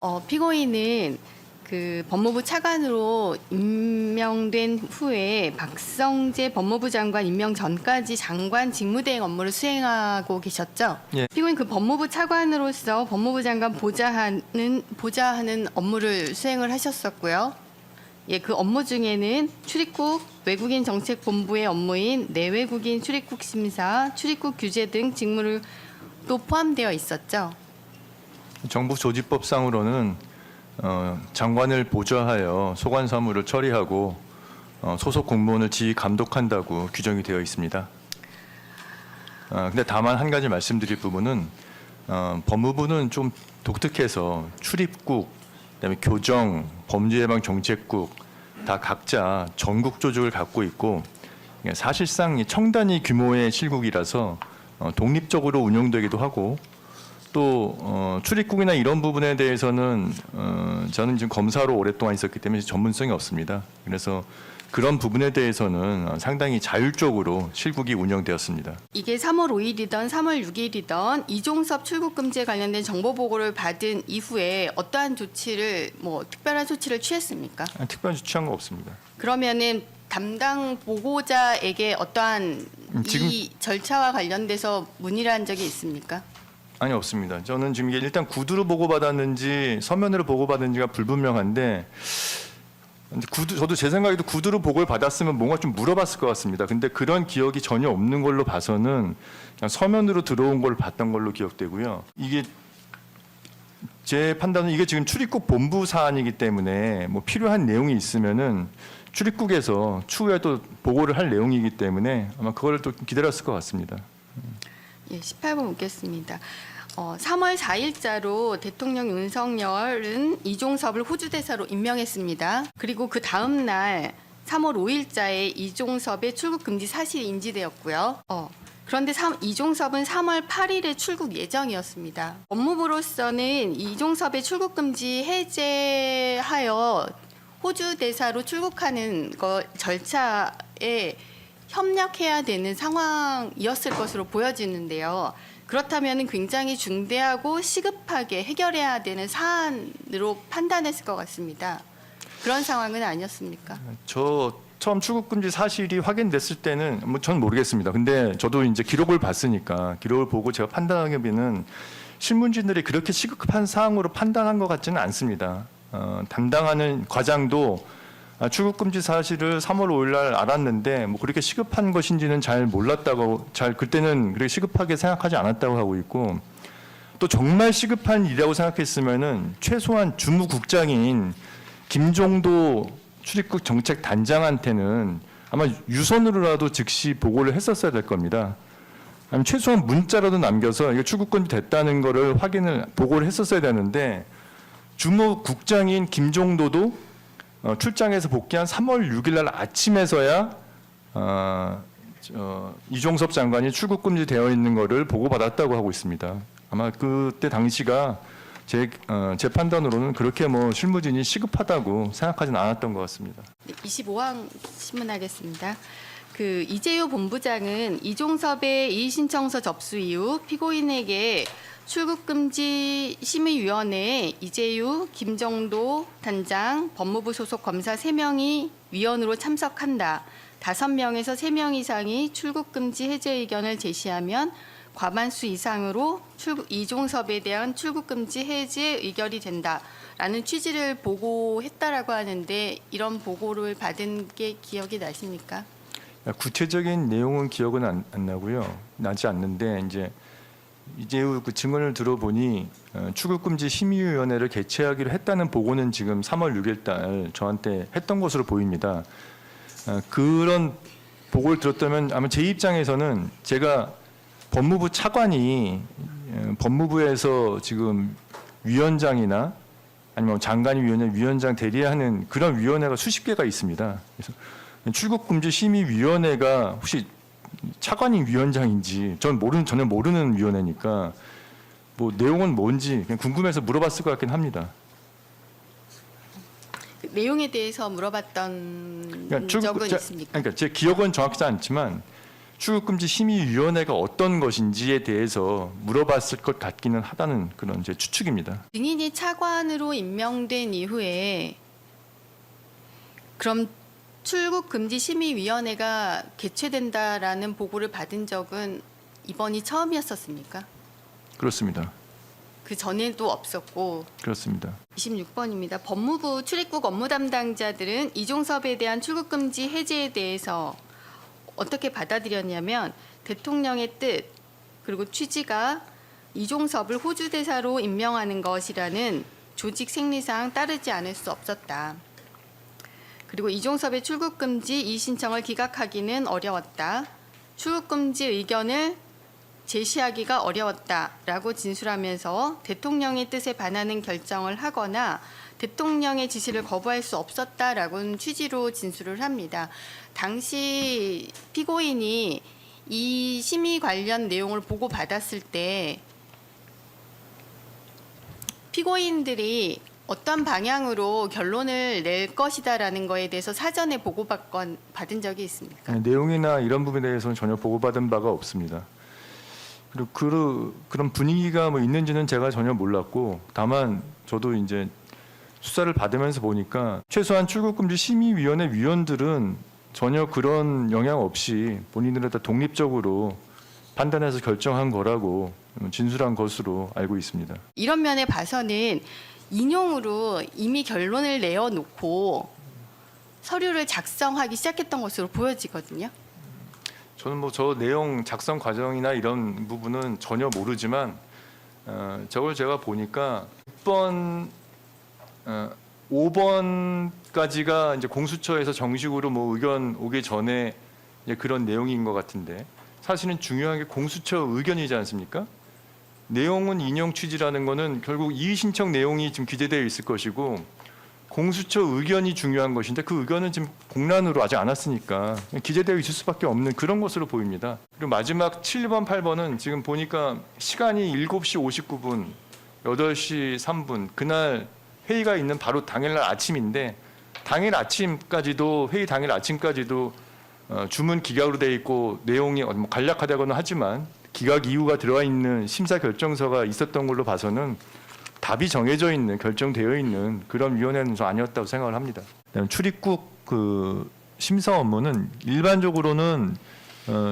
피고인은 그 법무부 차관으로 임명된 후에 박성재 법무부 장관 임명 전까지 장관 직무대행 업무를 수행하고 계셨죠? 예. 피고인 그 법무부 차관으로서 법무부 장관 보좌하는 업무를 수행을 하셨었고요. 예, 그 업무 중에는 출입국 외국인 정책본부의 업무인 내외국인 출입국 심사, 출입국 규제 등 직무를 또 포함되어 있었죠. 정부 조직법상으로는 장관을 보좌하여 소관 사무를 처리하고 소속 공무원을 지휘 감독한다고 규정이 되어 있습니다. 근데 다만 한 가지 말씀드릴 부분은 법무부는 좀 독특해서 출입국, 그다음에 교정, 범죄예방정책국 다 각자 전국 조직을 갖고 있고 사실상 청단위 규모의 실국이라서 독립적으로 운영되기도 하고 또 출입국이나 이런 부분에 대해서는 저는 지금 검사로 오랫동안 있었기 때문에 전문성이 없습니다. 그래서 그런 부분에 대해서는 상당히 자율적으로 실국이 운영되었습니다. 이게 3월 5일이던 3월 6일이던 이종섭 출국 금지에 관련된 정보 보고를 받은 이후에 어떠한 조치를 특별한 조치를 취했습니까? 특별한 조치한 거 없습니다. 그러면은 담당 보고자에게 어떠한 지금 이 절차와 관련돼서 문의를 한 적이 있습니까? 아니 없습니다. 저는 지금 이게 일단 구두로 보고받았는지 서면으로 보고받은지가 불분명한데 저도 제 생각에도 구두로 보고를 받았으면 뭔가 좀 물어봤을 것 같습니다. 근데 그런 기억이 전혀 없는 걸로 봐서는 그냥 서면으로 들어온 걸 봤던 걸로 기억되고요. 이게 제 판단은 이게 지금 출입국 본부 사안이기 때문에 필요한 내용이 있으면은 출입국에서 추후에 또 보고를 할 내용이기 때문에 아마 그걸 또 기다렸을 것 같습니다. 예, 18번 묻겠습니다. 3월 4일자로 대통령 윤석열은 이종섭을 호주 대사로 임명했습니다. 그리고 그 다음 날 3월 5일자에 이종섭의 출국 금지 사실이 인지되었고요. 그런데 이종섭은 3월 8일에 출국 예정이었습니다. 법무부로서는 이종섭의 출국 금지 해제하여 호주 대사로 출국하는 절차에 협력해야 되는 상황이었을 것으로 보여지는데요. 그렇다면 굉장히 중대하고 시급하게 해결해야 되는 사안으로 판단했을 것 같습니다. 그런 상황은 아니었습니까? 저 처음 출국 금지 사실이 확인됐을 때는 전 모르겠습니다. 근데 저도 이제 기록을 봤으니까 기록을 보고 제가 판단하기에는 신문진들이 그렇게 시급한 사항으로 판단한 것 같지는 않습니다. 담당하는 과장도 출국 금지 사실을 3월 5일 날 알았는데 그렇게 시급한 것인지는 잘 몰랐다고 그때는 그렇게 시급하게 생각하지 않았다고 하고 있고 또 정말 시급한 일이라고 생각했으면은 최소한 주무국장인 김종도 출입국 정책 단장한테는 아마 유선으로라도 즉시 보고를 했었어야 될 겁니다. 아니면 최소한 문자라도 남겨서 이거 출국 금지 됐다는 거를 보고를 했었어야 되는데 주무국장인 김종도도 출장에서 복귀한 3월 6일 날 아침에서야 이종섭 장관이 출국 금지되어 있는 거를 보고받았다고 하고 있습니다. 아마 그때 당시가 제 판단으로는 그렇게 실무진이 시급하다고 생각하지는 않았던 것 같습니다. 네, 25항 신문하겠습니다. 이재유 본부장은 이종섭의 이의신청서 접수 이후 피고인에게 출국금지 심의위원회에 이재유, 김정도 단장, 법무부 소속 검사 3명이 위원으로 참석한다. 5명에서 3명 이상이 출국금지 해제 의견을 제시하면 과반수 이상으로 이종섭에 대한 출국금지 해제 의결이 된다라는 취지를 보고했다라고 하는데 이런 보고를 받은 게 기억이 나십니까? 구체적인 내용은 기억은 안 나고요. 나지 않는데 이재유 그 증언을 들어보니 출국금지 심의위원회를 개최하기로 했다는 보고는 지금 3월 6일 달 저한테 했던 것으로 보입니다. 그런 보고를 들었다면 아마 제 입장에서는 제가 법무부 차관이 법무부에서 지금 위원장이나 아니면 장관위 위원장 대리하는 그런 위원회가 수십 개가 있습니다. 그래서 출국금지 심의위원회가 혹시 차관인 위원장인지 전혀 모르는 위원회니까 내용은 뭔지 그냥 궁금해서 물어봤을 것 같긴 합니다. 내용에 대해서 물어봤던 적은 있습니까? 그러니까 제 기억은 정확하지 않지만 출국금지 심의위원회가 어떤 것인지에 대해서 물어봤을 것 같기는 하다는 그런 제 추측입니다. 증인이 차관으로 임명된 이후에 그럼 출국금지심의위원회가 개최된다라는 보고를 받은 적은 이번이 처음이었었습니까? 그렇습니다. 그 전에도 없었고. 그렇습니다. 26번입니다. 법무부 출입국 업무 담당자들은 이종섭에 대한 출국금지 해제에 대해서 어떻게 받아들였냐면 대통령의 뜻 그리고 취지가 이종섭을 호주 대사로 임명하는 것이라는 조직 생리상 따르지 않을 수 없었다. 그리고 이종섭의 출국금지 이의신청을 기각하기는 어려웠다. 출국금지 의견을 제시하기가 어려웠다라고 진술하면서 대통령의 뜻에 반하는 결정을 하거나 대통령의 지시를 거부할 수 없었다라고는 취지로 진술을 합니다. 당시 피고인이 이 심의 관련 내용을 보고받았을 때 피고인들이 어떤 방향으로 결론을 낼 것이다라는 거에 대해서 사전에 받은 적이 있습니까? 내용이나 이런 부분에 대해서는 전혀 보고받은 바가 없습니다. 그리고 그런 분위기가 뭐 있는지는 제가 전혀 몰랐고, 다만 저도 이제 수사를 받으면서 보니까 최소한 출국금지 심의위원회 위원들은 전혀 그런 영향 없이 본인들은 다 독립적으로 판단해서 결정한 거라고 진술한 것으로 알고 있습니다. 이런 면에 봐서는 인용으로 이미 결론을 내어놓고 서류를 작성하기 시작했던 것으로 보여지거든요. 저는 뭐 저 내용 작성 과정이나 이런 부분은 전혀 모르지만 저걸 제가 보니까 5번까지가 이제 공수처에서 정식으로 뭐 의견 오기 전에 이제 그런 내용인 것 같은데, 사실은 중요한 게 공수처 의견이지 않습니까? 내용은 인용 취지라는 거는 결국 이의 신청 내용이 지금 기재되어 있을 것이고 공수처 의견이 중요한 것인데 그 의견은 지금 공란으로 아직 안 왔으니까 기재되어 있을 수밖에 없는 그런 것으로 보입니다. 그리고 마지막 7번, 8번은 지금 보니까 시간이 7시 59분, 8시 3분 그날 회의가 있는 바로 당일날 아침인데, 당일 아침까지도 회의 당일 아침까지도 주문 기각으로 돼 있고 내용이 뭐 간략하다고는 하지만 기각 이유가 들어와 있는 심사 결정서가 있었던 걸로 봐서는 답이 정해져 있는 결정되어 있는 그런 위원회는 저 아니었다고 생각을 합니다. 출입국 그 심사 업무는 일반적으로는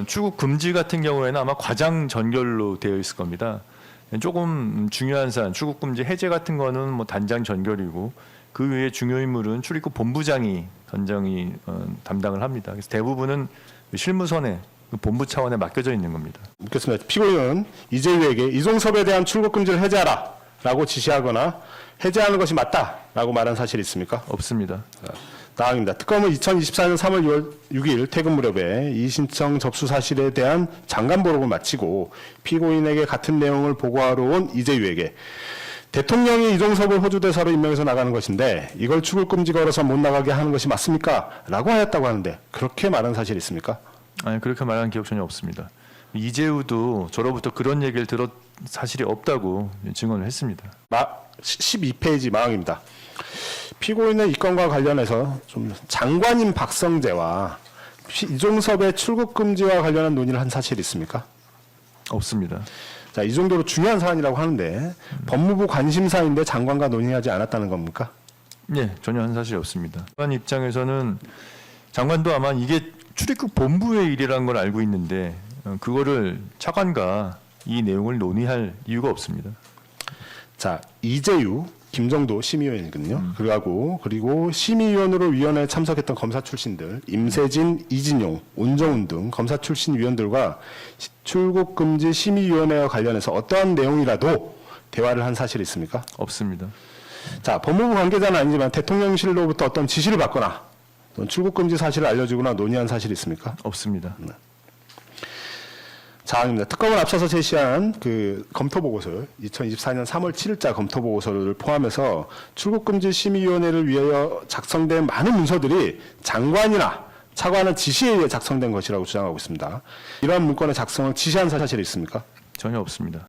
출국 금지 같은 경우에는 아마 과장 전결로 되어 있을 겁니다. 조금 중요한 사안, 출국 금지 해제 같은 거는 뭐 단장 전결이고 그 외에 중요 인물은 출입국 본부장이 담당을 합니다. 그래서 대부분은 실무선에 본부 차원에 맡겨져 있는 겁니다. 묻겠습니다. 피고인은 이재유에게 이종섭에 대한 출국 금지를 해제하라라고 지시하거나 해제하는 것이 맞다라고 말한 사실이 있습니까? 없습니다. 다음입니다. 특검은 2024년 3월 6일 퇴근 무렵에 이의 신청 접수 사실에 대한 장관 보록을 마치고 피고인에게 같은 내용을 보고하러 온 이재유에게 대통령이 이종섭을 호주 대사로 임명해서 나가는 것인데 이걸 출국 금지 걸어서 못 나가게 하는 것이 맞습니까? 라고 하였다고 하는데 그렇게 말한 사실이 있습니까? 아니, 그렇게 말한 기억 전혀 없습니다. 이재우도 저로부터 그런 얘기를 들었 사실이 없다고 증언을 했습니다. 12페이지 망항입니다. 피고인의 이 건과 관련해서 좀 장관인 박성재와 이종섭의 출국 금지와 관련한 논의를 한 사실이 있습니까? 없습니다. 자, 이 정도로 중요한 사안이라고 하는데 법무부 관심사인데 장관과 논의하지 않았다는 겁니까? 네, 전혀 한 사실이 없습니다. 장관 입장에서는 장관도 아마 이게 출입국 본부의 일이라는 걸 알고 있는데 그거를 차관과 이 내용을 논의할 이유가 없습니다. 자, 이재유, 김정도 심의위원이거든요. 그리고 심의위원으로 위원회에 참석했던 검사 출신들, 임세진, 이진용, 온정훈 등 검사 출신 위원들과 출국금지 심의위원회와 관련해서 어떠한 내용이라도 대화를 한 사실이 있습니까? 없습니다. 자, 법무부 관계자는 아니지만 대통령실로부터 어떤 지시를 받거나 출국금지 사실을 알려주거나 논의한 사실이 있습니까? 없습니다. 자입니다. 특검은 앞서서 제시한 그 검토 보고서를 2024년 3월 7일자 검토 보고서를 포함해서 출국금지 심의위원회를 위하여 작성된 많은 문서들이 장관이나 차관의 지시에 의해 작성된 것이라고 주장하고 있습니다. 이러한 문건의 작성을 지시한 사실이 있습니까? 전혀 없습니다.